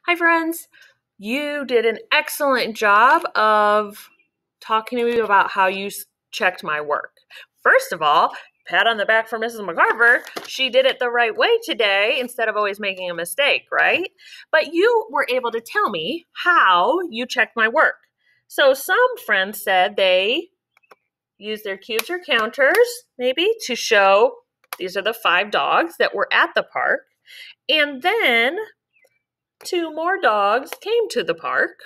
Hi, friends. You did an excellent job of talking to me about how you checked my work. First of all, pat on the back for Mrs. McCarver. She did it the right way today instead of always making a mistake, right? But you were able to tell me how you checked my work. So some friends said they used their cubes or counters, maybe, to show these are the 5 dogs that were at the park. And then 2 more dogs came to the park.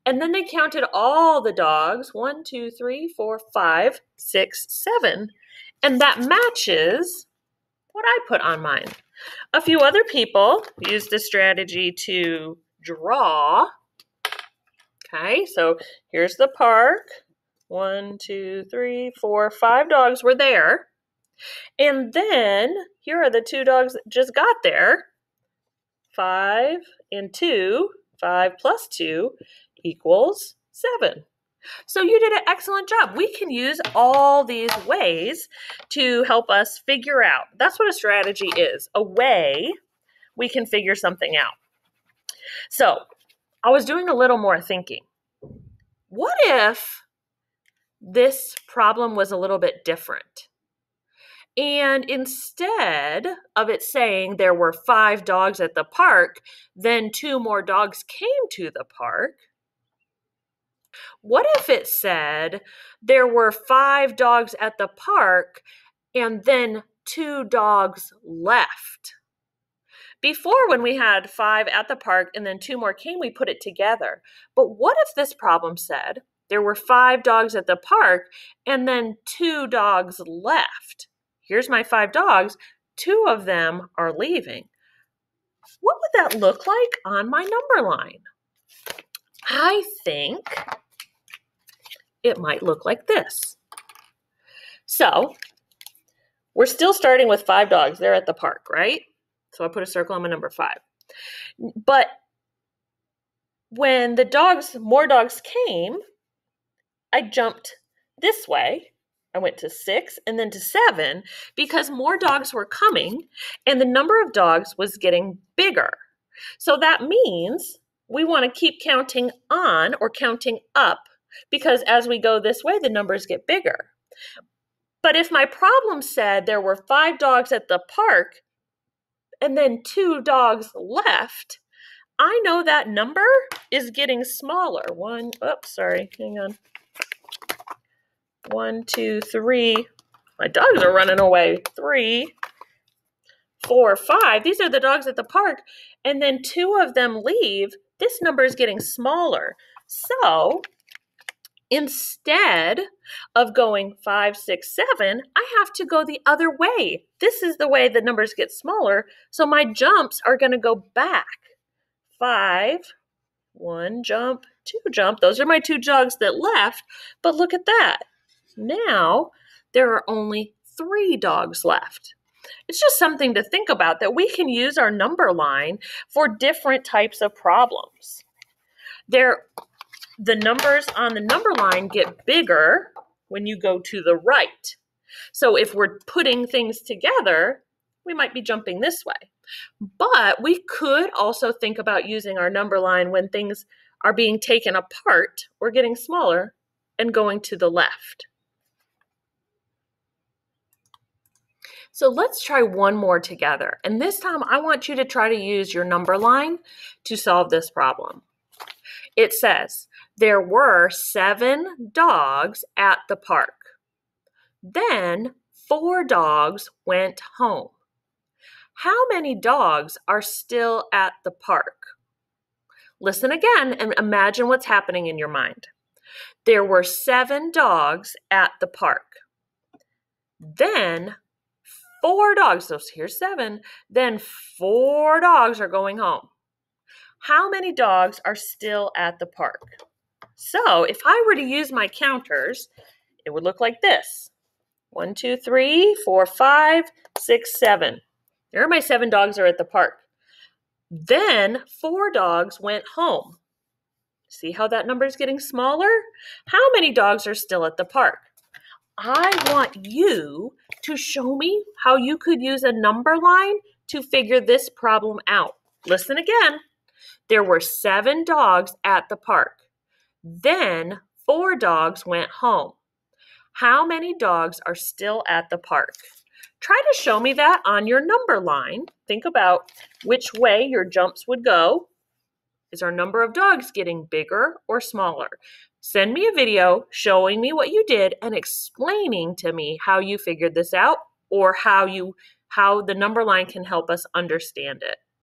And then they counted all the dogs, 1, 2, 3, 4, 5, 6, 7. And that matches what I put on mine. A few other people used this strategy to draw. Okay, so here's the park. 1, 2, 3, 4, 5 dogs were there. And then here are the 2 dogs that just got there. 5 and 2, 5 plus 2 equals 7. So you did an excellent job. We can use all these ways to help us figure out. That's what a strategy is, a way we can figure something out. So I was doing a little more thinking. What if this problem was a little bit different? And instead of it saying there were 5 dogs at the park, then 2 more dogs came to the park. What if it said there were 5 dogs at the park and then 2 dogs left? Before, when we had 5 at the park and then 2 more came, we put it together. But what if this problem said there were 5 dogs at the park and then 2 dogs left? Here's my 5 dogs. 2 of them are leaving. What would that look like on my number line? I think it might look like this. So we're still starting with 5 dogs. They're at the park, right? So I put a circle on my number 5. But when more dogs came, I jumped this way. I went to 6 and then to 7 because more dogs were coming and the number of dogs was getting bigger. So that means we want to keep counting on or counting up because as we go this way, the numbers get bigger. But if my problem said there were 5 dogs at the park and then 2 dogs left, I know that number is getting smaller. 1, 2, 3. My dogs are running away. 3, 4, 5. These are the dogs at the park. And then 2 of them leave. This number is getting smaller. So instead of going 5, 6, 7, I have to go the other way. This is the way the numbers get smaller. So my jumps are going to go back. 5, 1 jump, 2 jump. Those are my 2 dogs that left. But look at that. Now there are only 3 dogs left. It's just something to think about that we can use our number line for different types of problems. The numbers on the number line get bigger when you go to the right. So if we're putting things together, we might be jumping this way. But we could also think about using our number line when things are being taken apart or getting smaller and going to the left. So let's try one more together. And this time I want you to try to use your number line to solve this problem. It says there were 7 dogs at the park. Then 4 dogs went home. How many dogs are still at the park? Listen again and imagine what's happening in your mind. There were 7 dogs at the park. Then 4 dogs, so here's 7, then 4 dogs are going home. How many dogs are still at the park? So if I were to use my counters, it would look like this. 1, 2, 3, 4, 5, 6, 7. There are my 7 dogs are at the park. Then 4 dogs went home. See how that number is getting smaller? How many dogs are still at the park? I want you to show me how you could use a number line to figure this problem out. Listen again. There were 7 dogs at the park. Then 4 dogs went home. How many dogs are still at the park? Try to show me that on your number line. Think about which way your jumps would go. Is our number of dogs getting bigger or smaller? Send me a video showing me what you did and explaining to me how you figured this out, or how the number line can help us understand it.